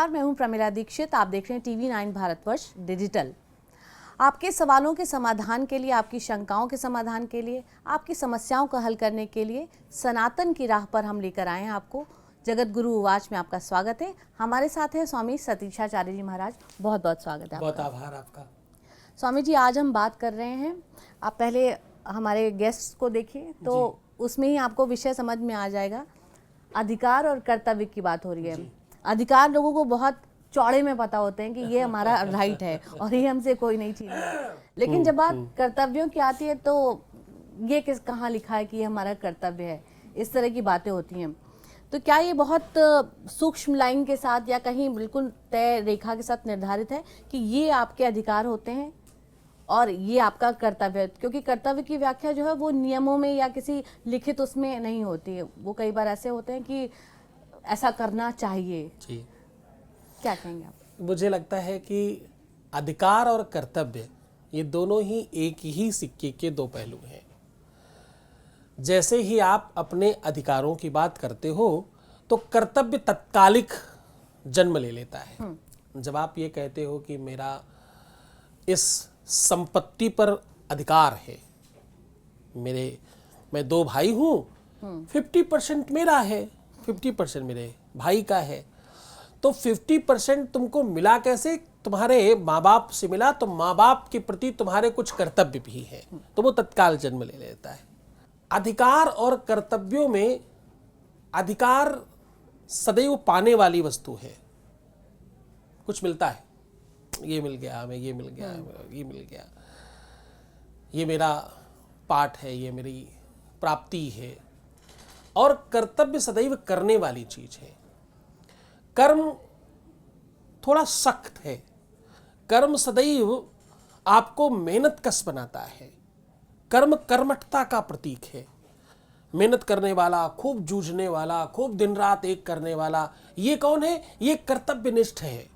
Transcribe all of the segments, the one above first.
नमस्कार, मैं हूं प्रमिला दीक्षित। आप देख रहे हैं टीवी 9 भारतवर्ष डिजिटल। आपके सवालों के समाधान के लिए, आपकी शंकाओं के समाधान के लिए, आपकी समस्याओं को हल करने के लिए सनातन की राह पर हम लेकर आए हैं आपको। जगत गुरु उवाच में आपका स्वागत है। हमारे साथ हैं स्वामी सतीशाचार्य जी महाराज। बहुत बहुत स्वागत है। बहुत आभार आपका। स्वामी जी, आज हम बात कर रहे हैं, आप पहले हमारे गेस्ट को देखिए तो उसमें ही आपको विषय समझ में आ जाएगा। अधिकार और कर्तव्य की बात हो रही है। अधिकार लोगों को बहुत चौड़े में पता होते हैं कि ये हमारा राइट है और ये हमसे कोई नहीं छीन है, लेकिन जब बात कर्तव्यों की आती है तो ये कहाँ लिखा है कि ये हमारा कर्तव्य है, इस तरह की बातें होती हैं। तो क्या ये बहुत सूक्ष्म लाइन के साथ या कहीं बिल्कुल तय रेखा के साथ निर्धारित है कि ये आपके अधिकार होते हैं और ये आपका कर्तव्य है? क्योंकि कर्तव्य की व्याख्या जो है वो नियमों में या किसी लिखित उसमें नहीं होती है। वो कई बार ऐसे होते हैं कि ऐसा करना चाहिए जी। क्या कहेंगे आप? मुझे लगता है कि अधिकार और कर्तव्य ये दोनों ही एक ही सिक्के के दो पहलू हैं। जैसे ही आप अपने अधिकारों की बात करते हो तो कर्तव्य तत्कालिक जन्म ले लेता है। जब आप ये कहते हो कि मेरा इस संपत्ति पर अधिकार है, मैं दो भाई हूँ, 50% मेरा है, 50% मेरे भाई का है, तो 50% तुमको मिला कैसे? तुम्हारे माँ बाप से मिला, तो माँ बाप के प्रति तुम्हारे कुछ कर्तव्य भी है, तो वो तत्काल जन्म ले लेता है। अधिकार और कर्तव्यों में अधिकार सदैव पाने वाली वस्तु है। कुछ मिलता है, ये मिल गया हमें, ये मिल गया, ये मिल गया, ये मेरा पाठ है, ये मेरी प्राप्ति है। और कर्तव्य सदैव करने वाली चीज है। कर्म थोड़ा सख्त है। कर्म सदैव आपको मेहनत कश बनाता है। कर्म कर्मठता का प्रतीक है। मेहनत करने वाला, खूब जूझने वाला, खूब दिन रात एक करने वाला, ये कौन है? ये कर्तव्यनिष्ठ है।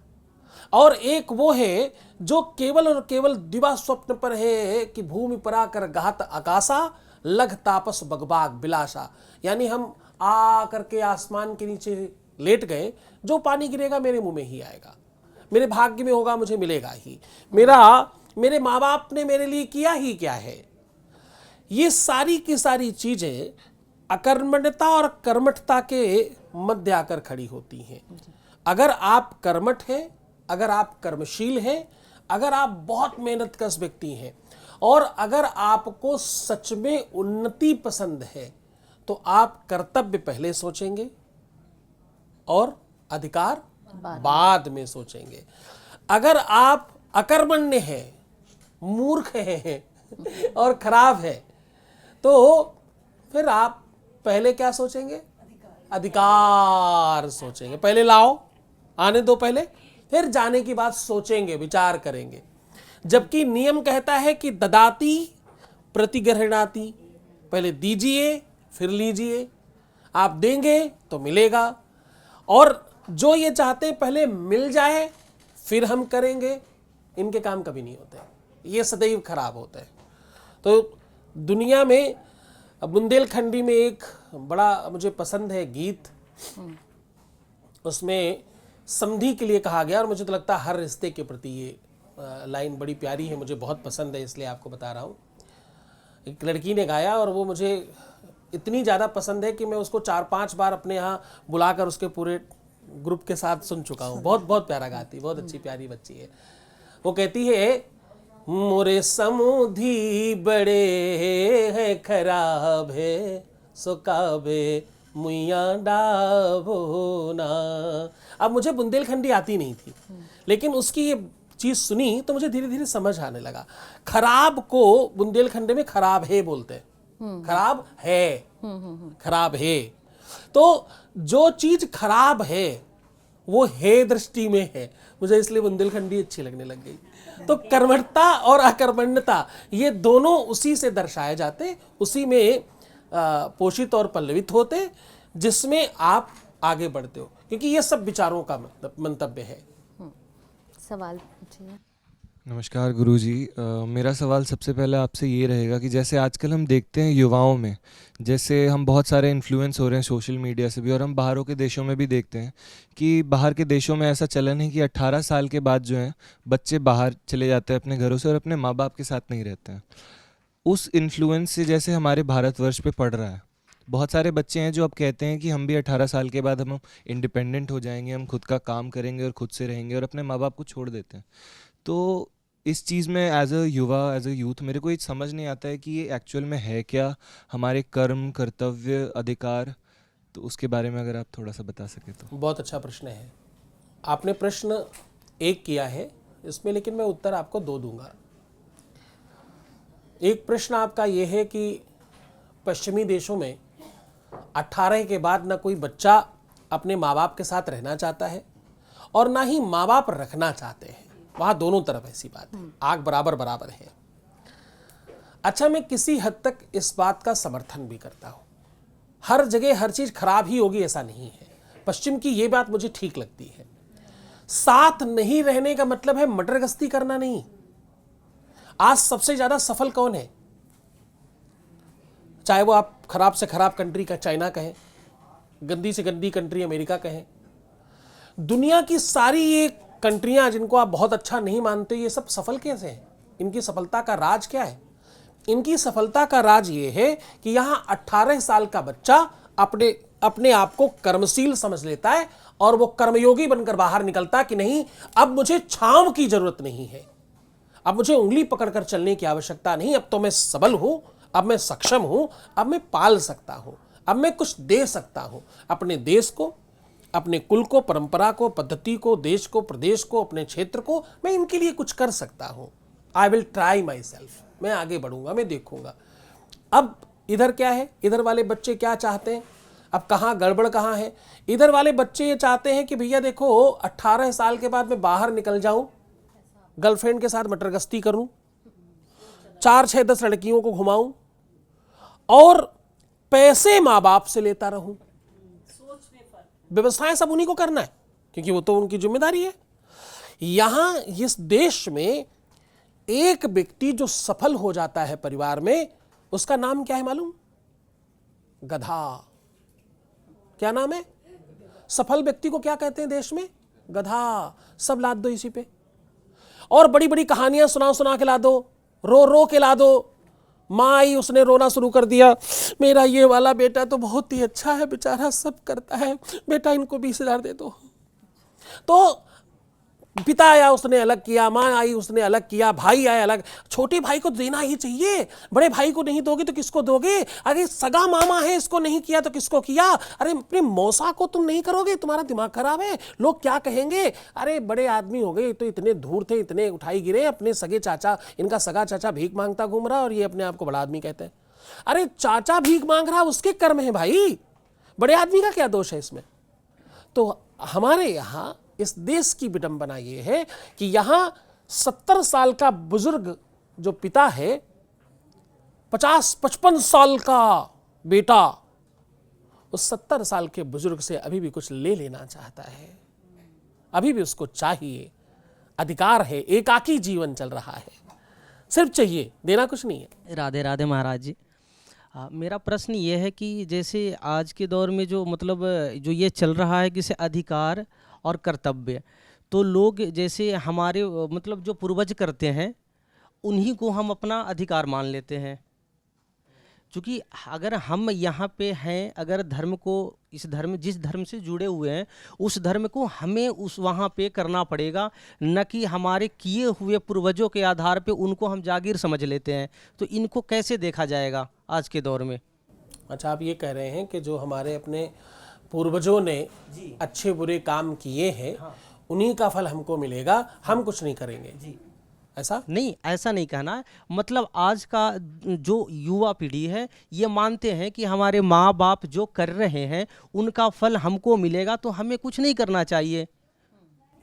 और एक वो है जो केवल और केवल दिवा स्वप्न पर है कि भूमि पर आकर गात आकाशा, लघ तापस बगबाग बिलासा। यानी हम आ करके आसमान के नीचे लेट गए, जो पानी गिरेगा मेरे मुंह में ही आएगा, मेरे भाग्य में होगा, मुझे मिलेगा ही। मेरे माँ बाप ने मेरे लिए किया ही क्या है? ये सारी की सारी चीजें अकर्मण्यता और कर्मठता के मध्य आकर खड़ी होती हैं। अगर आप कर्मठ हैं, अगर आप कर्मशील हैं, अगर आप बहुत मेहनतकश व्यक्ति हैं और अगर आपको सच में उन्नति पसंद है, तो आप कर्तव्य पहले सोचेंगे और अधिकार बाद में सोचेंगे। अगर आप अकर्मण्य हैं, मूर्ख हैं और खराब है, तो फिर आप पहले क्या सोचेंगे? अधिकार सोचेंगे। पहले लाओ, आने दो पहले, फिर जाने की बात सोचेंगे, विचार करेंगे। जबकि नियम कहता है कि ददाती प्रतिगृह्णाति, पहले दीजिए फिर लीजिए। आप देंगे तो मिलेगा। और जो ये चाहते हैं पहले मिल जाए फिर हम करेंगे, इनके काम कभी नहीं होते, ये सदैव खराब होते हैं। तो दुनिया में बुंदेलखंडी में एक बड़ा मुझे पसंद है गीत, उसमें समधी के लिए कहा गया और मुझे तो लगता है हर रिश्ते के प्रति ये लाइन बड़ी प्यारी है, मुझे बहुत पसंद है, इसलिए आपको बता रहा हूँ। एक लड़की ने गाया और वो मुझे इतनी ज़्यादा पसंद है कि मैं उसको 4-5 बार अपने यहाँ बुलाकर उसके पूरे ग्रुप के साथ सुन चुका हूँ। बहुत बहुत प्यारा गाती, बहुत अच्छी प्यारी बच्ची है। वो कहती है, मोरे समधी बड़े हैं खराब है, सो काबे मुइया डाबो ना। अब मुझे बुंदेलखंडी आती नहीं थी, लेकिन उसकी ये चीज सुनी तो मुझे धीरे धीरे समझ आने लगा। खराब को बुंदेलखंडी में खराब है बोलते हैं, खराब है, खराब है। तो जो चीज खराब है वो है दृष्टि में है। मुझे इसलिए बुंदेलखंडी अच्छी लगने लग गई। तो कर्मठता और अकर्मण्यता ये दोनों उसी से दर्शाए जाते, उसी में पोषित और पल्लवित होते, जिसमें आप आगे बढ़ते हो, क्योंकि ये सब विचारों का मंतव्य है। सवाल पूछिए। नमस्कार गुरुजी। मेरा सवाल सबसे पहले आपसे ये रहेगा कि जैसे आजकल हम देखते हैं युवाओं में, जैसे हम बहुत सारे इन्फ्लुएंस हो रहे हैं सोशल मीडिया से भी, और हम बाहरों के देशों में भी देखते हैं कि बाहर के देशों में ऐसा चलन है कि 18 साल के बाद जो है बच्चे बाहर चले जाते हैं अपने घरों से और अपने माँ बाप के साथ नहीं रहते हैं। उस इन्फ्लुएंस से जैसे हमारे भारतवर्ष पे पड़ रहा है, बहुत सारे बच्चे हैं जो अब कहते हैं कि हम भी 18 साल के बाद हम इंडिपेंडेंट हो जाएंगे, हम खुद का काम करेंगे और खुद से रहेंगे, और अपने माँ बाप को छोड़ देते हैं। तो इस चीज़ में एज अ युवा, एज अ यूथ, मेरे को ये समझ नहीं आता है कि ये एक्चुअल में है क्या, हमारे कर्म, कर्तव्य, अधिकार। तो उसके बारे में अगर आप थोड़ा सा बता सके तो। बहुत अच्छा प्रश्न है। आपने प्रश्न एक किया है इसमें, लेकिन मैं उत्तर आपको दो दूंगा। एक प्रश्न आपका ये है कि पश्चिमी देशों में 18 के बाद ना कोई बच्चा अपने माँ बाप के साथ रहना चाहता है और ना ही माँ बाप रखना चाहते हैं। वहाँ दोनों तरफ ऐसी बात है, आग बराबर बराबर है। अच्छा, मैं किसी हद तक इस बात का समर्थन भी करता हूँ। हर जगह हर चीज़ खराब ही होगी ऐसा नहीं है। पश्चिम की ये बात मुझे ठीक लगती है। साथ नहीं रहने का मतलब है मटर गश्ती करना नहीं। आज सबसे ज़्यादा सफल कौन है? चाहे वो आप खराब से खराब कंट्री का चाइना कहें, गंदी से गंदी कंट्री अमेरिका कहें, दुनिया की सारी ये कंट्रियां जिनको आप बहुत अच्छा नहीं मानते, ये सब सफल कैसे हैं? इनकी सफलता का राज क्या है? इनकी सफलता का राज ये है कि यहाँ 18 साल का बच्चा अपने आप को कर्मशील समझ लेता है और वो कर्मयोगी बनकर बाहर निकलता कि नहीं, अब मुझे छांव की जरूरत नहीं है, अब मुझे उंगली पकड़कर चलने की आवश्यकता नहीं, अब तो मैं सबल हूं, अब मैं सक्षम हूं, अब मैं पाल सकता हूं, अब मैं कुछ दे सकता हूं अपने देश को, अपने कुल को, परंपरा को, पद्धति को, देश को, प्रदेश को, अपने क्षेत्र को। मैं इनके लिए कुछ कर सकता हूं। I will try my self. मैं आगे बढ़ूंगा, मैं देखूंगा। अब इधर क्या है, इधर वाले बच्चे क्या चाहते हैं? अब कहाँ गड़बड़ कहाँ है? इधर वाले बच्चे ये चाहते हैं कि भैया देखो 18 साल के बाद मैं बाहर निकल जाऊं, गर्लफ्रेंड के साथ मटरगश्ती करूं, 4, 6, 10 लड़कियों को घुमाऊं और पैसे माँ बाप से लेता रहूं। व्यवस्थाएं सब उन्हीं को करना है क्योंकि वो तो उनकी जिम्मेदारी है। यहां इस देश में एक व्यक्ति जो सफल हो जाता है परिवार में, उसका नाम क्या है मालूम? गधा। क्या नाम है? सफल व्यक्ति को क्या कहते हैं देश में? गधा। सब लाद दो इसी पे और बड़ी बड़ी कहानियां सुना के ला दो, रो के ला दो। माँ आई, उसने रोना शुरू कर दिया, मेरा ये वाला बेटा तो बहुत ही अच्छा है, बेचारा सब करता है, बेटा इनको 20,000 दे दो। तो पिता आया, उसने अलग किया, माँ आई, उसने अलग किया, भाई आया अलग। छोटे भाई को देना ही चाहिए, बड़े भाई को नहीं दोगे तो किसको दोगे? अरे सगा मामा है, इसको नहीं किया तो किसको किया? अरे अपने मौसा को तुम नहीं करोगे, तुम्हारा दिमाग खराब है, लोग क्या कहेंगे? अरे बड़े आदमी हो गए तो इतने धूर थे, इतने उठाई गिरे। अपने सगे चाचा, इनका सगा चाचा भीख मांगता घूम रहा और ये अपने आप को बड़ा आदमी कहते हैं। अरे चाचा भीख मांग रहा, उसके कर्म है भाई, बड़े आदमी का क्या दोष है इसमें? तो हमारे यहाँ इस देश की विडंबना ये है कि यहां 70 साल का बुजुर्ग जो पिता है, 50-55 साल का बेटा उस 70 साल के बुजुर्ग से अभी भी कुछ ले लेना चाहता है, अभी भी उसको चाहिए, अधिकार है, एकाकी जीवन चल रहा है, सिर्फ चाहिए, देना कुछ नहीं है। राधे राधे महाराज जी। मेरा प्रश्न ये है कि जैसे आज के दौर में जो मतलब जो ये चल रहा है कि से अधिकार और कर्तव्य, तो लोग जैसे हमारे मतलब जो पूर्वज करते हैं उन्हीं को हम अपना अधिकार मान लेते हैं। क्योंकि अगर हम यहाँ पे हैं, अगर धर्म को, इस धर्म, जिस धर्म से जुड़े हुए हैं उस धर्म को हमें उस वहाँ पे करना पड़ेगा, न कि हमारे किए हुए पूर्वजों के आधार पे उनको हम जागीर समझ लेते हैं। तो इनको कैसे देखा जाएगा आज के दौर में? अच्छा, आप ये कह रहे हैं कि जो हमारे अपने पूर्वजों ने अच्छे बुरे काम किए हैं, हाँ, उन्हीं का फल हमको मिलेगा, हम कुछ नहीं करेंगे जी, ऐसा नहीं, ऐसा नहीं कहना है। मतलब आज का जो युवा पीढ़ी है ये मानते हैं कि हमारे माँ बाप जो कर रहे हैं उनका फल हमको मिलेगा, तो हमें कुछ नहीं करना चाहिए।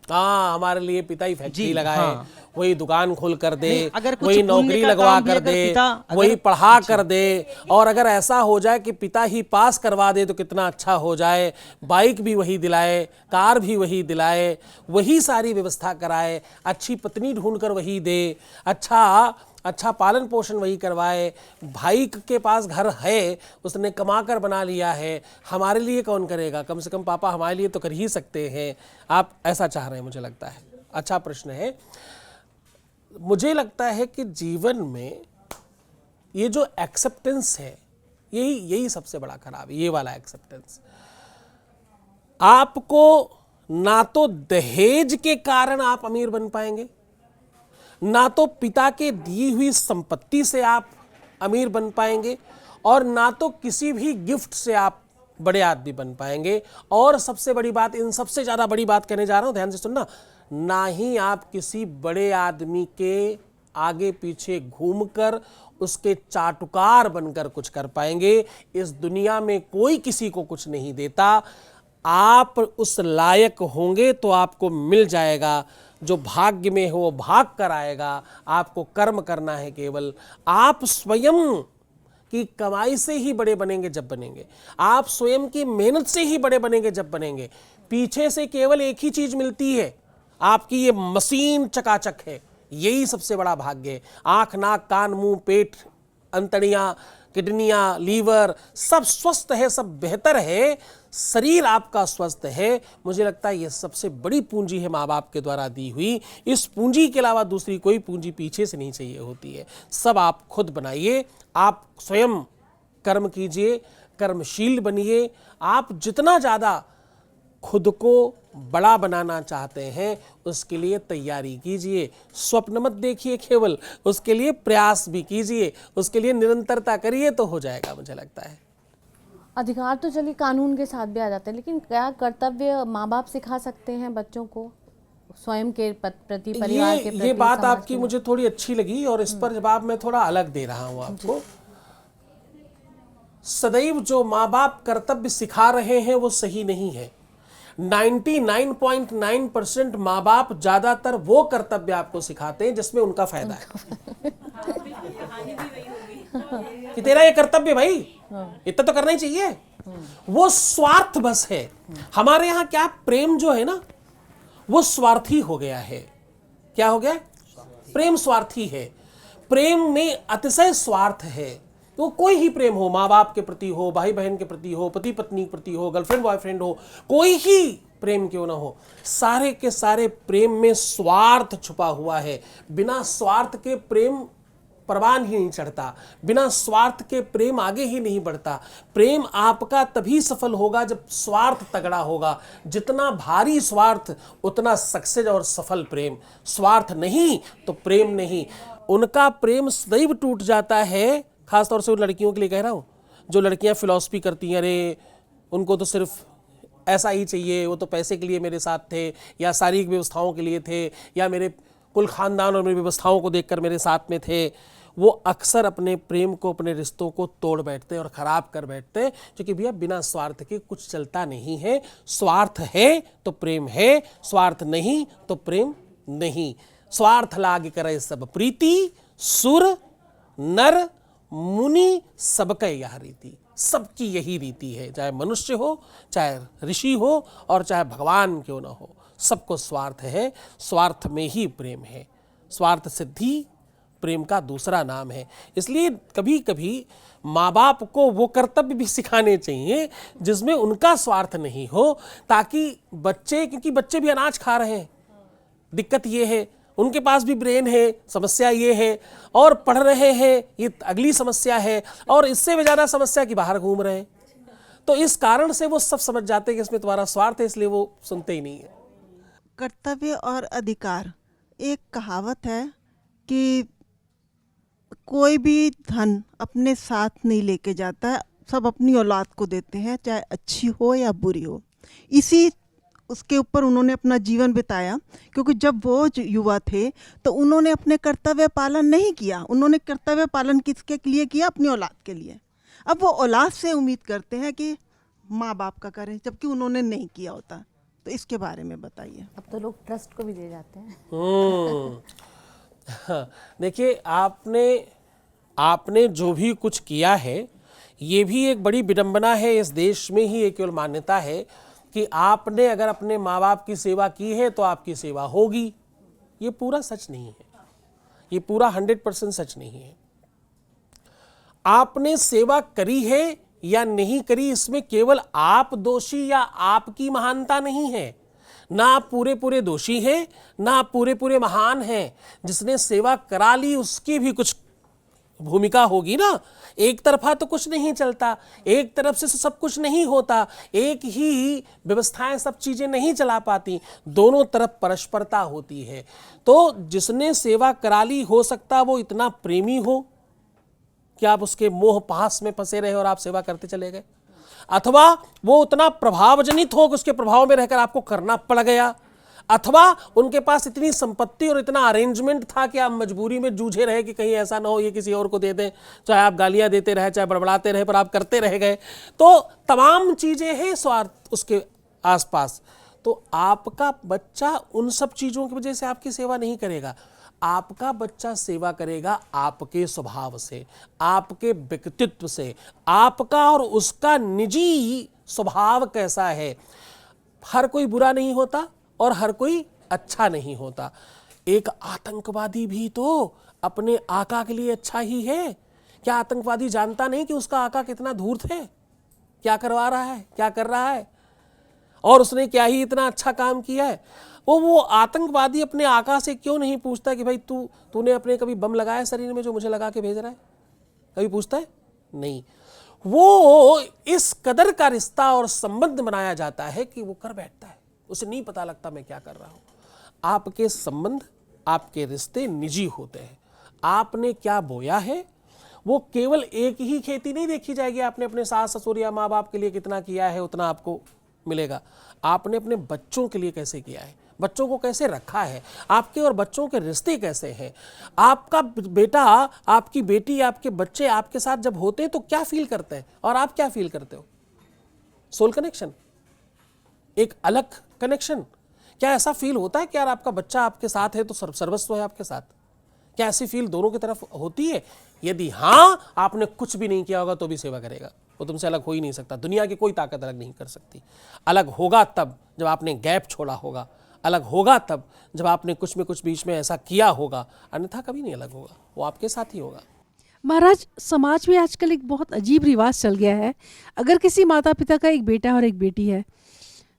हाँ, हमारे लिए पिता ही फैक्ट्री जी, लगाए, हाँ। वही दुकान खोल कर दे, नहीं, अगर कुछ वही पुण्य नौकरी का लगवा काम भी कर अगर दे, पिता वही पढ़ा कर दे, और अगर ऐसा हो जाए कि पिता ही पास करवा दे तो कितना अच्छा हो जाए। बाइक भी वही दिलाए, कार भी वही दिलाए, वही सारी व्यवस्था कराए, अच्छी पत्नी ढूंढ कर वही दे, अच्छा पालन पोषण वही करवाए। भाई के पास घर है, उसने कमा कर बना लिया है, हमारे लिए कौन करेगा? कम से कम पापा हमारे लिए तो कर ही सकते हैं। आप ऐसा चाह रहे हैं, मुझे लगता है। अच्छा प्रश्न है। मुझे लगता है कि जीवन में ये जो एक्सेप्टेंस है, यही सबसे बड़ा खराब है, ये वाला एक्सेप्टेंस। आपको ना तो दहेज के कारण आप अमीर बन पाएंगे, ना तो पिता के दी हुई संपत्ति से आप अमीर बन पाएंगे, और ना तो किसी भी गिफ्ट से आप बड़े आदमी बन पाएंगे। और सबसे बड़ी बात, इन सबसे ज़्यादा बड़ी बात कहने जा रहा हूं, ध्यान से सुनना, ना ही आप किसी बड़े आदमी के आगे पीछे घूमकर उसके चाटुकार बनकर कुछ कर पाएंगे। इस दुनिया में कोई किसी को कुछ नहीं देता। आप उस लायक होंगे तो आपको मिल जाएगा, जो भाग्य में हो वो भाग कर आएगा। आपको कर्म करना है केवल। आप स्वयं की कमाई से ही बड़े बनेंगे जब बनेंगे, आप स्वयं की मेहनत से ही बड़े बनेंगे जब बनेंगे। पीछे से केवल एक ही चीज मिलती है, आपकी ये मशीन चकाचक है, यही सबसे बड़ा भाग्य है। आंख, नाक, कान, मुंह, पेट, अंतड़ियां, किडनियां, लीवर सब स्वस्थ है, सब बेहतर है, शरीर आपका स्वस्थ है। मुझे लगता है ये सबसे बड़ी पूंजी है माँ बाप के द्वारा दी हुई। इस पूंजी के अलावा दूसरी कोई पूंजी पीछे से नहीं चाहिए होती है। सब आप खुद बनाइए, आप स्वयं कर्म कीजिए, कर्मशील बनिए। आप जितना ज़्यादा खुद को बड़ा बनाना चाहते हैं उसके लिए तैयारी कीजिए। स्वप्न मत देखिए केवल, उसके लिए प्रयास भी कीजिए, उसके लिए निरंतरता करिए तो हो जाएगा, मुझे लगता है। अधिकार तो चलिए कानून के साथ भी आ जाते हैं, लेकिन क्या कर्तव्य माँ बाप सिखा सकते हैं बच्चों को स्वयं के प्रति, परिवार के प्रति? ये बात समाज आपकी के मुझे थोड़ी अच्छी लगी और इस पर जवाब मैं थोड़ा अलग दे रहा हूं आपको। सदैव जो माँ बाप कर्तव्य सिखा रहे हैं वो सही नहीं है। 99.9% माँ बाप ज्यादातर वो कर्तव्य आपको सिखाते हैं जिसमें उनका फायदा है। कि तेरा ये कर्तव्य भाई, इतना तो करना ही चाहिए, वो स्वार्थ बस है। हमारे यहाँ क्या प्रेम जो है ना, वो स्वार्थी हो गया है। क्या हो गया? प्रेम स्वार्थी है। प्रेम में अतिशय स्वार्थ है। तो कोई ही प्रेम हो, माँ बाप के प्रति हो, भाई बहन के प्रति हो, पति पत्नी के प्रति हो, गर्लफ्रेंड बॉयफ्रेंड हो, कोई ही प्रेम क्यों ना हो, सारे के सारे प्रेम में स्वार्थ छुपा हुआ है। बिना स्वार्थ के प्रेम परवान ही नहीं चढ़ता, बिना स्वार्थ के प्रेम आगे ही नहीं बढ़ता। प्रेम आपका तभी सफल होगा जब स्वार्थ तगड़ा होगा। जितना भारी स्वार्थ उतना सक्सेस और सफल प्रेम। स्वार्थ नहीं तो प्रेम नहीं। उनका प्रेम सदैव टूट जाता है, खासतौर से उन लड़कियों के लिए कह रहा हूँ जो लड़कियाँ फिलॉसफी करती हैं, अरे उनको तो सिर्फ ऐसा ही चाहिए, वो तो पैसे के लिए मेरे साथ थे, या शारीरिक व्यवस्थाओं के लिए थे, या मेरे कुल खानदान और मेरी व्यवस्थाओं को देखकर मेरे साथ में थे। वो अक्सर अपने प्रेम को, अपने रिश्तों को तोड़ बैठते हैं और ख़राब कर बैठते हैं, क्योंकि भैया बिना स्वार्थ के कुछ चलता नहीं है। स्वार्थ है तो प्रेम है, स्वार्थ नहीं तो प्रेम नहीं। स्वार्थ लाग करे सब प्रीति, सुर नर मुनि सबके यह रीति। सबकी यही रीति है, चाहे मनुष्य हो, चाहे ऋषि हो, और चाहे भगवान क्यों ना हो, सबको स्वार्थ है। स्वार्थ में ही प्रेम है। स्वार्थ सिद्धि प्रेम का दूसरा नाम है। इसलिए कभी कभी माँ बाप को वो कर्तव्य भी सिखाने चाहिए जिसमें उनका स्वार्थ नहीं हो, ताकि बच्चे, क्योंकि बच्चे भी अनाज खा रहे हैं, दिक्कत ये है, उनके पास भी ब्रेन है, समस्या ये है, और पढ़ रहे हैं, ये अगली समस्या है, और इससे भी ज़्यादा समस्या कि बाहर घूम रहे हैं। तो इस कारण से वो सब समझ जाते हैं कि इसमें तुम्हारा स्वार्थ है, इसलिए वो सुनते ही नहीं है। कर्तव्य और अधिकार, एक कहावत है कि कोई भी धन अपने साथ नहीं लेके जाता है, सब अपनी औलाद को देते हैं, चाहे अच्छी हो या बुरी हो। इसी उसके ऊपर उन्होंने अपना जीवन बिताया, क्योंकि जब वो युवा थे तो उन्होंने अपने कर्तव्य पालन नहीं किया। उन्होंने कर्तव्य पालन किसके लिए किया? अपनी औलाद के लिए। अब वो औलाद से उम्मीद करते हैं कि माँ बाप का करें, जबकि उन्होंने नहीं किया होता। तो इसके बारे में बताइए। अब तो लोग ट्रस्ट को भी दे जाते हैं। हाँ, देखिए आपने जो भी कुछ किया है, ये भी एक बड़ी विडंबना है। इस देश में ही एक केवल मान्यता है कि आपने अगर अपने माँ बाप की सेवा की है तो आपकी सेवा होगी। ये पूरा सच नहीं है, ये पूरा 100% सच नहीं है। आपने सेवा करी है या नहीं करी, इसमें केवल आप दोषी या आपकी महानता नहीं है। ना आप पूरे पूरे दोषी हैं, ना आप पूरे पूरे महान हैं। जिसने सेवा करा ली उसकी भी कुछ भूमिका होगी ना। एक तरफा तो कुछ नहीं चलता, एक तरफ से सब कुछ नहीं होता, एक ही व्यवस्थाएं सब चीजें नहीं चला पाती, दोनों तरफ परस्परता होती है। तो जिसने सेवा करा ली, हो सकता वो इतना प्रेमी हो कि आप उसके मोह पास में फंसे रहे और आप सेवा करते चले गए, अथवा वो उतना प्रभावजनित हो कि उसके प्रभाव में रहकर आपको करना पड़ गया, अथवा उनके पास इतनी संपत्ति और इतना अरेंजमेंट था कि आप मजबूरी में जूझे रहे कि कहीं ऐसा ना हो ये किसी और को दे दें, चाहे आप गालियां देते रहे, चाहे बड़बड़ाते रहे, पर आप करते रह गए। तो तमाम चीजें हैं स्वार्थ उसके आसपास। तो आपका बच्चा उन सब चीजों की वजह से आपकी सेवा नहीं करेगा। आपका बच्चा सेवा करेगा आपके स्वभाव से, आपके व्यक्तित्व से, आपका और उसका निजी स्वभाव कैसा है। हर कोई बुरा नहीं होता और हर कोई अच्छा नहीं होता। एक आतंकवादी भी तो अपने आका के लिए अच्छा ही है। क्या आतंकवादी जानता नहीं कि उसका आका कितना धूर्त है, क्या करवा रहा है, क्या कर रहा है, और उसने क्या ही इतना अच्छा काम किया है। वो आतंकवादी अपने आका से क्यों नहीं पूछता कि भाई तूने अपने कभी बम लगाया शरीर में जो मुझे लगा के भेज रहा है? कभी पूछता है? नहीं। वो इस कदर का रिश्ता और संबंध बनाया जाता है कि वो कर बैठता है, उसे नहीं पता लगता मैं क्या कर रहा हूं। आपके संबंध, आपके रिश्ते निजी होते हैं। आपने क्या बोया है, वो केवल एक ही खेती नहीं देखी जाएगी। आपने अपने सास ससुर या माँ बाप के लिए कितना किया है उतना आपको मिलेगा। आपने अपने बच्चों के लिए कैसे किया है, बच्चों को कैसे रखा है, आपके और बच्चों के रिश्ते कैसे हैं। आपका बेटा, आपकी बेटी, आपके बच्चे आपके साथ जब होते हैं तो क्या फील करते हैं और आप क्या फील करते हो? सोल कनेक्शन, एक अलग कनेक्शन। क्या ऐसा फील होता है कि यार आपका बच्चा आपके साथ है तो सर्वस्व है आपके साथ? क्या ऐसी फील दोनों की तरफ होती है? यदि हाँ, आपने कुछ भी नहीं किया होगा तो भी सेवा करेगा। वो तुमसे अलग हो ही नहीं सकता। दुनिया की कोई ताकत अलग नहीं कर सकती। अलग होगा तब जब आपने गैप छोड़ा होगा, अलग होगा तब जब आपने कुछ में कुछ बीच में ऐसा किया होगा, अन्यथा कभी नहीं अलग होगा। वो आपके साथ ही होगा। महाराज, समाज में आजकल एक बहुत अजीब रिवाज चल गया है। अगर किसी माता पिता का एक बेटा और एक बेटी है,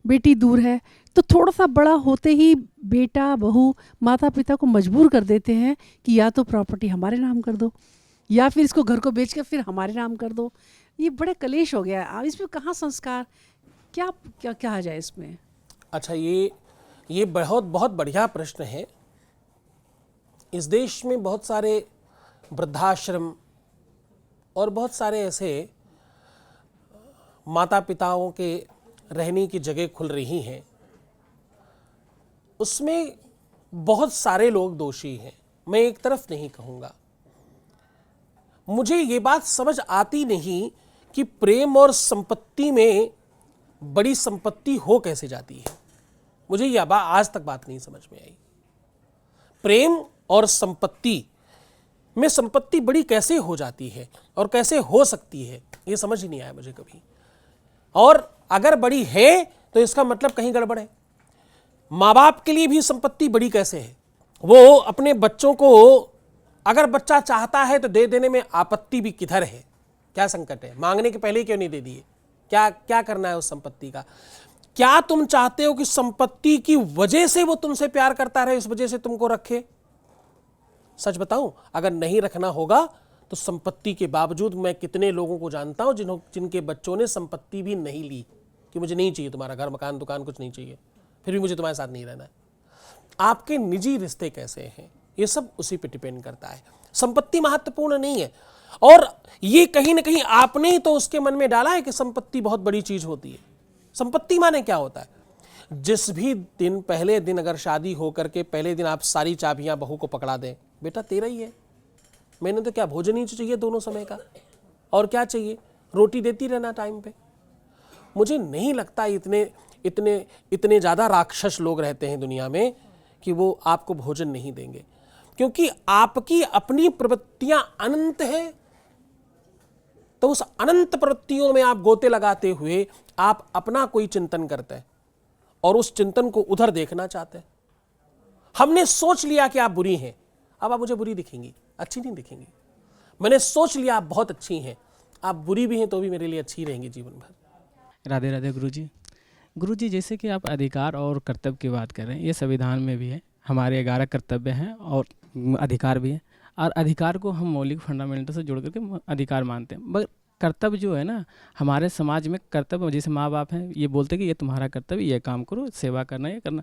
बेटी दूर है, तो थोड़ा सा बड़ा होते ही बेटा बहू माता पिता को मजबूर कर देते हैं कि या तो प्रॉपर्टी हमारे नाम कर दो या फिर इसको घर को बेच कर फिर हमारे नाम कर दो। ये बड़े कलेश हो गया है। अब इसमें कहाँ संस्कार, क्या क्या कहा जाए इसमें? अच्छा, ये बहुत बढ़िया प्रश्न है। इस देश में बहुत सारे वृद्धाश्रम और बहुत सारे ऐसे माता पिताओं के रहने की जगह खुल रही हैं। उसमें बहुत सारे लोग दोषी हैं, मैं एक तरफ नहीं कहूँगा। मुझे ये बात समझ आती नहीं कि प्रेम और संपत्ति में बड़ी संपत्ति हो कैसे जाती है। मुझे यह आज तक बात नहीं समझ में आई। प्रेम और संपत्ति में संपत्ति बड़ी कैसे हो जाती है और कैसे हो सकती है, ये समझ ही नहीं आया मुझे कभी। और अगर बड़ी है तो इसका मतलब कहीं गड़बड़ है। माँ बाप के लिए भी संपत्ति बड़ी कैसे है? वो अपने बच्चों को अगर बच्चा चाहता है तो दे देने में आपत्ति भी किधर है? क्या संकट है? मांगने के पहले क्यों नहीं दे दिए? क्या करना है उस संपत्ति का? क्या तुम चाहते हो कि संपत्ति की वजह से वो तुमसे प्यार करता रहे, इस वजह से तुमको रखे? सच बताऊं, अगर नहीं रखना होगा तो संपत्ति के बावजूद मैं कितने लोगों को जानता हूं जिनके बच्चों ने संपत्ति भी नहीं ली कि मुझे नहीं चाहिए तुम्हारा घर मकान दुकान, कुछ नहीं चाहिए, फिर भी मुझे तुम्हारे साथ नहीं रहना है। आपके निजी रिश्ते कैसे हैं, ये सब उसी पे डिपेंड करता है। संपत्ति महत्वपूर्ण नहीं है। और ये कहीं ना कहीं आपने ही तो उसके मन में डाला है कि संपत्ति बहुत बड़ी चीज होती है। संपत्ति माने क्या होता है? जिस भी दिन, पहले दिन अगर शादी होकर के पहले दिन आप सारी चाबियां बहू को पकड़ा दें, बेटा तेरा ही है, मैंने तो क्या भोजन ही चाहिए दोनों समय का, और क्या चाहिए, रोटी देती रहना टाइम पे। मुझे नहीं लगता इतने इतने ज़्यादा राक्षस लोग रहते हैं दुनिया में कि वो आपको भोजन नहीं देंगे, क्योंकि आपकी अपनी प्रवृत्तियां अनंत हैं। तो उस अनंत प्रवृत्तियों में आप गोते लगाते हुए आप अपना कोई चिंतन करते हैं और उस चिंतन को उधर देखना चाहते हैं। हमने सोच लिया कि आप बुरी हैं, अब आप मुझे बुरी दिखेंगी, अच्छी नहीं दिखेंगी। मैंने सोच लिया आप बहुत अच्छी हैं, आप बुरी भी हैं तो भी मेरे लिए अच्छी रहेंगी जीवन भर। राधे राधे गुरुजी, जैसे कि आप अधिकार और कर्तव्य की बात कर रहे हैं, ये संविधान में भी है। हमारे 11 कर्तव्य हैं और अधिकार भी है, और अधिकार को हम मौलिक फंडामेंटल से जोड़ करके अधिकार मानते हैं। मगर कर्तव्य जो है ना, हमारे समाज में कर्तव्य, जैसे माँ बाप हैं ये बोलते हैं कि ये तुम्हारा कर्तव्य, ये काम करो, सेवा करना, ये करना।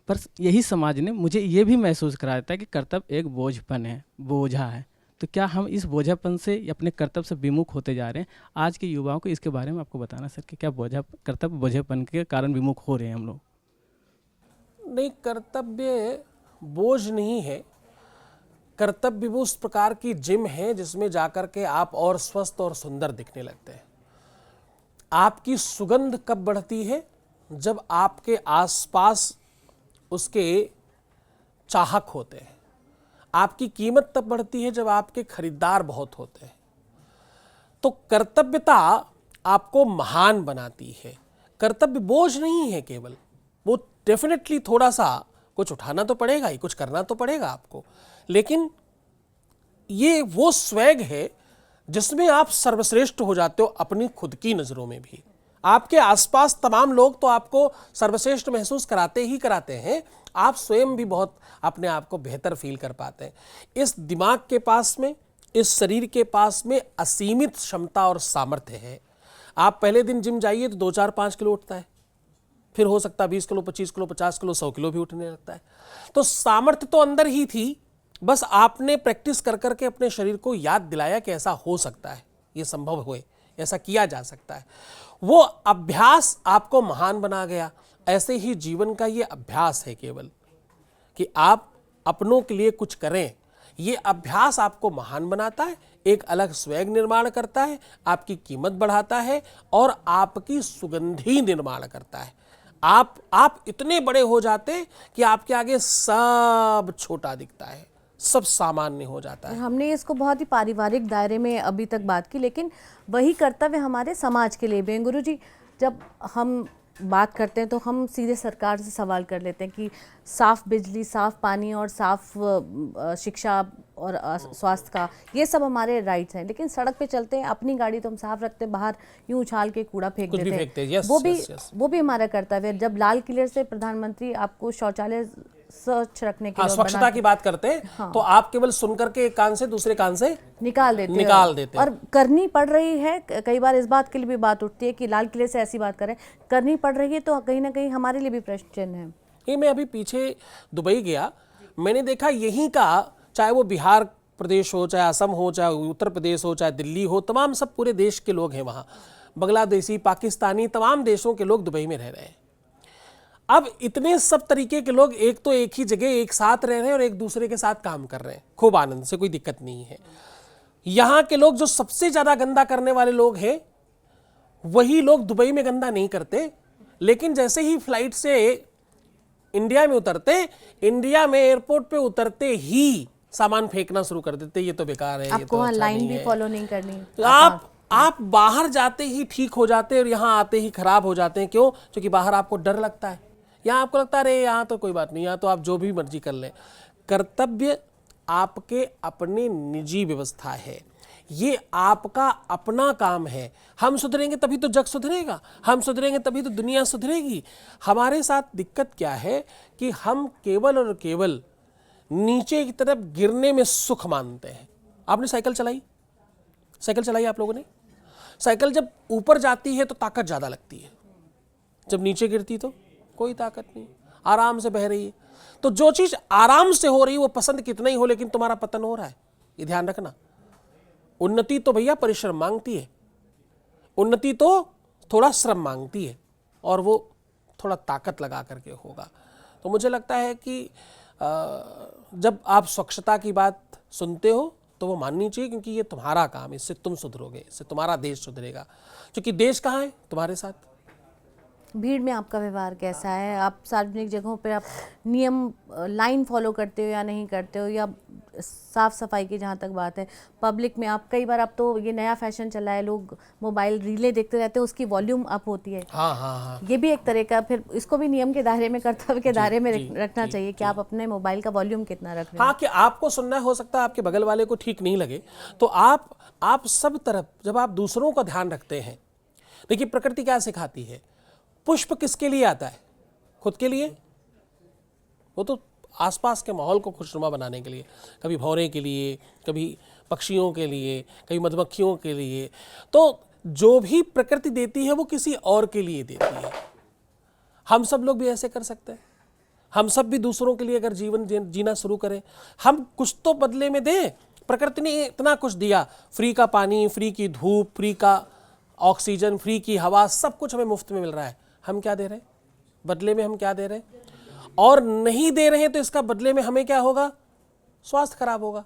पर यही समाज ने मुझे ये भी महसूस करा देता है कि कर्तव्य एक बोझपन है, बोझा है। तो क्या हम इस बोझापन से अपने कर्तव्य से विमुख होते जा रहे हैं? आज के युवाओं को इसके बारे में आपको बताना सर कि क्या कर्तव्य बोझापन के कारण विमुख हो रहे हैं हम लोग? नहीं, कर्तव्य बोझ नहीं है। कर्तव्य वो उस प्रकार की जिम है जिसमें जाकर के आप और स्वस्थ और सुंदर दिखने लगते हैं। आपकी सुगंध कब बढ़ती है? जब आपके आसपास उसके चाहक होते हैं। आपकी कीमत तब बढ़ती है जब आपके खरीदार बहुत होते हैं। तो कर्तव्यता आपको महान बनाती है। कर्तव्य बोझ नहीं है केवल, वो डेफिनेटली थोड़ा सा कुछ उठाना तो पड़ेगा ही, कुछ करना तो पड़ेगा आपको, लेकिन ये वो स्वैग है जिसमें आप सर्वश्रेष्ठ हो जाते हो अपनी खुद की नज़रों में भी। आपके आसपास तमाम लोग तो आपको सर्वश्रेष्ठ महसूस कराते ही कराते हैं, आप स्वयं भी बहुत अपने आप को बेहतर फील कर पाते हैं। इस दिमाग के पास में, इस शरीर के पास में असीमित क्षमता और सामर्थ्य है। आप पहले दिन जिम जाइए तो 2-4-5 किलो उठता है, फिर हो सकता है 20 किलो, 25 किलो, 50 किलो, 100 किलो भी उठने लगता है। तो सामर्थ्य तो अंदर ही थी, बस आपने प्रैक्टिस कर करके अपने शरीर को याद दिलाया कि ऐसा हो सकता है, ये संभव हुए, ऐसा किया जा सकता है। वो अभ्यास आपको महान बना गया। ऐसे ही जीवन का ये अभ्यास है केवल कि आप अपनों के लिए कुछ करें। ये अभ्यास आपको महान बनाता है, एक अलग स्वैग निर्माण करता है, आपकी कीमत बढ़ाता है और आपकी सुगंधी निर्माण करता है। आप इतने बड़े हो जाते कि आपके आगे सब छोटा दिखता है, सब सामान्य हो जाता है। हमने इसको बहुत ही पारिवारिक दायरे में अभी तक बात की, लेकिन वही कर्तव्य हमारे समाज के लिए भी हैं। गुरुजी, जब हम बात करते हैं तो हम सीधे सरकार से सवाल कर लेते हैं कि साफ़ बिजली, साफ़ पानी और साफ़ शिक्षा और स्वास्थ्य का, ये सब हमारे राइट्स हैं, लेकिन सड़क पे चलते हैं, अपनी गाड़ी तो हम साफ़ रखते हैं, बाहर यूं उछाल के कूड़ा फेंक देते हैं। वो भी हमारा कर्तव्य है। जब लाल किले से प्रधानमंत्री आपको शौचालय स्वच्छ रखने के लिए स्वच्छता की बात करते हैं तो आप केवल सुन करके एक कान से दूसरे कान से निकाल देते और करनी पड़ रही है। कई बार इस बात के लिए भी बात उठती है कि लाल किले से ऐसी बात करें, करनी पड़ रही है तो कहीं ना कहीं हमारे लिए भी प्रश्न चिन्ह है। ये मैं अभी पीछे दुबई गया, मैंने देखा यहीं का, चाहे वो बिहार प्रदेश हो, चाहे असम हो, चाहे उत्तर प्रदेश हो, चाहे दिल्ली हो, तमाम सब पूरे देश के लोग हैं वहाँ, बांग्लादेशी, पाकिस्तानी, तमाम देशों के लोग दुबई में रह रहे हैं। अब इतने सब तरीके के लोग एक तो एक ही जगह एक साथ रह रहे हैं और एक दूसरे के साथ काम कर रहे हैं, खूब आनंद से, कोई दिक्कत नहीं है। यहाँ के लोग जो सबसे ज़्यादा गंदा करने वाले लोग हैं, वही लोग दुबई में गंदा नहीं करते, लेकिन जैसे ही फ्लाइट से इंडिया में उतरते, इंडिया में एयरपोर्ट पे उतरते ही सामान फेंकना शुरू कर देते, ये तो बेकार है, ये तो अच्छा लाइन नहीं भी है। फॉलो नहीं करनी। तो आप बाहर जाते ही ठीक हो जाते हैं और यहाँ आते ही खराब हो जाते हैं। क्यों? क्योंकि बाहर आपको डर लगता है, यहाँ आपको लगता है अरे यहाँ तो कोई बात नहीं, यहाँ तो आप जो भी मर्जी कर लें। कर्तव्य आपके अपने निजी व्यवस्था है, ये आपका अपना काम है। हम सुधरेंगे तभी तो जग सुधरेगा, हम सुधरेंगे तभी तो दुनिया सुधरेगी। हमारे साथ दिक्कत क्या है कि हम केवल और केवल नीचे की तरफ गिरने में सुख मानते हैं। आपने साइकिल चलाई आप लोगों ने? साइकिल जब ऊपर जाती है तो ताकत ज़्यादा लगती है, जब नीचे गिरती तो कोई ताकत नहीं, आराम से बह रही है। तो जो चीज़ आराम से हो रही है वो पसंद कितना ही हो, लेकिन तुम्हारा पतन हो रहा है, ये ध्यान रखना। उन्नति तो भैया परिश्रम मांगती है, उन्नति तो थोड़ा श्रम मांगती है और वो थोड़ा ताकत लगा करके होगा। तो मुझे लगता है कि जब आप स्वच्छता की बात सुनते हो तो वो माननी चाहिए, क्योंकि ये तुम्हारा काम, इससे तुम सुधरोगे, इससे तुम्हारा देश सुधरेगा। क्योंकि देश कहाँ है? तुम्हारे साथ। भीड़ में आपका व्यवहार कैसा है? आप सार्वजनिक जगहों पर आप नियम लाइन फॉलो करते हो या नहीं करते हो, या साफ सफाई की जहाँ तक बात है पब्लिक में आप कई बार, अब तो ये नया फैशन चला है, लोग मोबाइल रीलें देखते रहते हैं, उसकी वॉल्यूम अप होती है। हाँ हाँ हाँ। ये भी एक तरह का, फिर इसको भी नियम के दायरे में, कर्तव्य के दायरे में रखना चाहिए कि आप अपने मोबाइल का वॉल्यूम कितना रख रहे हो। हाँ, कि आपको सुनना हो सकता है आपके बगल वाले को ठीक नहीं लगे, तो आप सब तरफ जब आप दूसरों का ध्यान रखते हैं। देखिए प्रकृति क्या सिखाती है, पुष्प किसके लिए आता है? खुद के लिए? वो तो आसपास के माहौल को खुशनुमा बनाने के लिए, कभी भौरे के लिए, कभी पक्षियों के लिए, कभी मधुमक्खियों के लिए। तो जो भी प्रकृति देती है वो किसी और के लिए देती है। हम सब लोग भी ऐसे कर सकते हैं। हम सब भी दूसरों के लिए अगर जीवन जीना शुरू करें, हम कुछ तो बदले में दें। प्रकृति ने इतना कुछ दिया, फ्री का पानी, फ्री की धूप, फ्री का ऑक्सीजन, फ्री की हवा, सब कुछ हमें मुफ्त में मिल रहा है। हम क्या दे रहे हैं बदले में? हम क्या दे रहे हैं? और नहीं दे रहे हैं तो इसका बदले में हमें क्या होगा? स्वास्थ्य खराब होगा,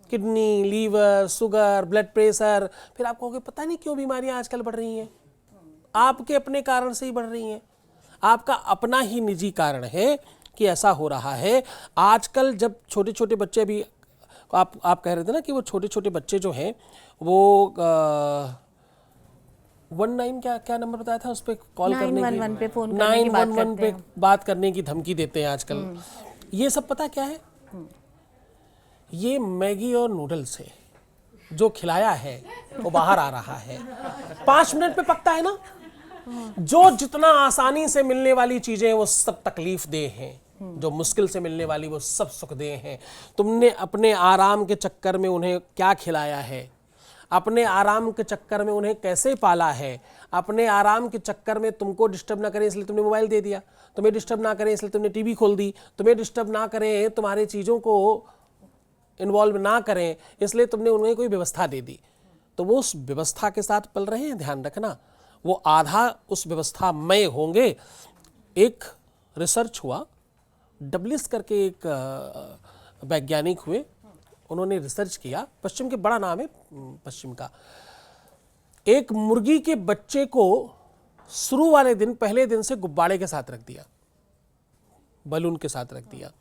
kidney, liver, sugar, blood pressure. फिर आप कहोगे पता नहीं क्यों बीमारियां आजकल बढ़ रही हैं। आपके अपने कारण से ही बढ़ रही हैं। आपका अपना ही निजी कारण है कि ऐसा हो रहा है। आजकल जब छोटे छोटे बच्चे, अभी आप कह रहे थे ना कि वो छोटे छोटे बच्चे जो हैं वो 19 क्या नंबर बताया था, उस पर कॉल करने की, 911 पे फोन करने की बात 911 पे बात करने की धमकी देते हैं आजकल। ये सब पता क्या है? ये मैगी और नूडल्स है जो खिलाया है वो बाहर आ रहा है। 5 मिनट पे पकता है ना। जो जितना आसानी से मिलने वाली चीजें वो सब तकलीफ दे हैं, जो मुश्किल से मिलने वाली वो सब सुख दे हैं। तुमने अपने आराम के चक्कर में उन्हें क्या खिलाया है? अपने आराम के चक्कर में उन्हें कैसे पाला है? अपने आराम के चक्कर में तुमको डिस्टर्ब ना करें इसलिए तुमने मोबाइल दे दिया, तुम्हें डिस्टर्ब ना करें इसलिए तुमने टीवी खोल दी, तुम्हें डिस्टर्ब ना करें, तुम्हारे चीज़ों को इन्वॉल्व ना करें इसलिए तुमने उन्हें कोई व्यवस्था दे दी। तो वो उस व्यवस्था के साथ पल रहे हैं, ध्यान रखना। वो आधा उस व्यवस्था में होंगे। एक रिसर्च हुआ, डब्लिस करके एक वैज्ञानिक हुए, उन्होंने रिसर्च किया, पश्चिम के, बड़ा नाम है पश्चिम का। एक मुर्गी के बच्चे को शुरू वाले दिन, पहले दिन से गुब्बारे के साथ रख दिया, बलून के साथ रख दिया,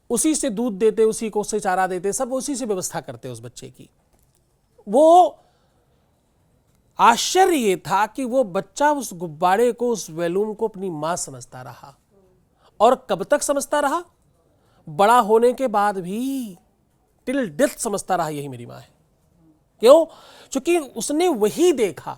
उसी से दूध देते, उसी को से चारा देते, सब उसी से व्यवस्था करते उस बच्चे की। वो आश्चर्य ये था कि वो बच्चा उस गुब्बारे को, उस बैलून को अपनी मां समझता रहा। और कब तक समझता रहा? बड़ा होने के बाद भी, टिल डेथ समझता रहा यही मेरी मां है। क्यों? क्योंकि उसने वही देखा।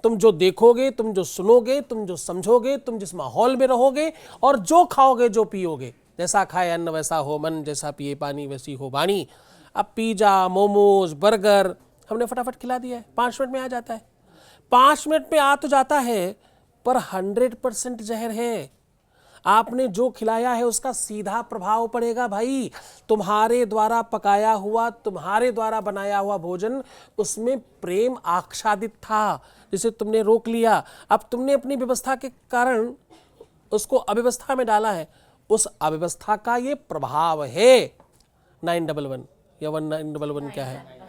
तुम जो देखोगे, तुम जो सुनोगे, तुम जो समझोगे, तुम जिस माहौल में रहोगे और जो खाओगे, जो पियोगे, जैसा खाए अन्न वैसा हो मन, जैसा पिए पानी वैसी हो वाणी। अब पिज्जा, मोमोज, बर्गर हमने फटाफट खिला दिया है, 5 मिनट में आ जाता है। 5 मिनट में आ तो जाता है, पर 100% जहर है। आपने जो खिलाया है उसका सीधा प्रभाव पड़ेगा भाई। तुम्हारे द्वारा पकाया हुआ, तुम्हारे द्वारा बनाया हुआ भोजन, उसमें प्रेम आच्छादित था, जिसे तुमने रोक लिया। अब तुमने अपनी व्यवस्था के कारण उसको अव्यवस्था में डाला है। उस अव्यवस्था का ये प्रभाव है। 911 या 1911 क्या है,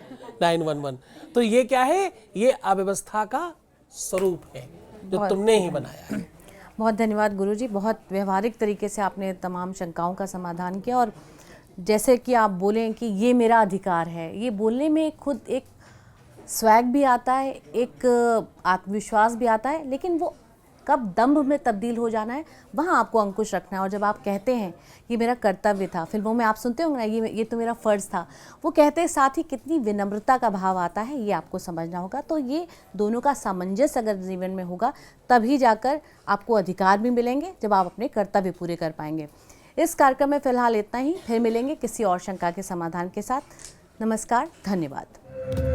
911। तो ये क्या है? ये अव्यवस्था का स्वरूप है जो तुमने ही बनाया है। बहुत धन्यवाद गुरुजी, बहुत व्यवहारिक तरीके से आपने तमाम शंकाओं का समाधान किया। और जैसे कि आप बोलें कि ये मेरा अधिकार है, ये बोलने में खुद एक स्वैग भी आता है, एक आत्मविश्वास भी आता है, लेकिन वो कब दंभ में तब्दील हो जाना है, वहाँ आपको अंकुश रखना है। और जब आप कहते हैं ये मेरा कर्तव्य था, फिल्मों में आप सुनते होंगे ना, ये तो मेरा फ़र्ज़ था, वो कहते हैं, साथ ही कितनी विनम्रता का भाव आता है, ये आपको समझना होगा। तो ये दोनों का सामंजस्य अगर जीवन में होगा, तभी जाकर आपको अधिकार भी मिलेंगे, जब आप अपने कर्तव्य पूरे कर पाएंगे। इस कार्यक्रम में फ़िलहाल इतना ही, फिर मिलेंगे किसी और शंका के समाधान के साथ। नमस्कार, धन्यवाद।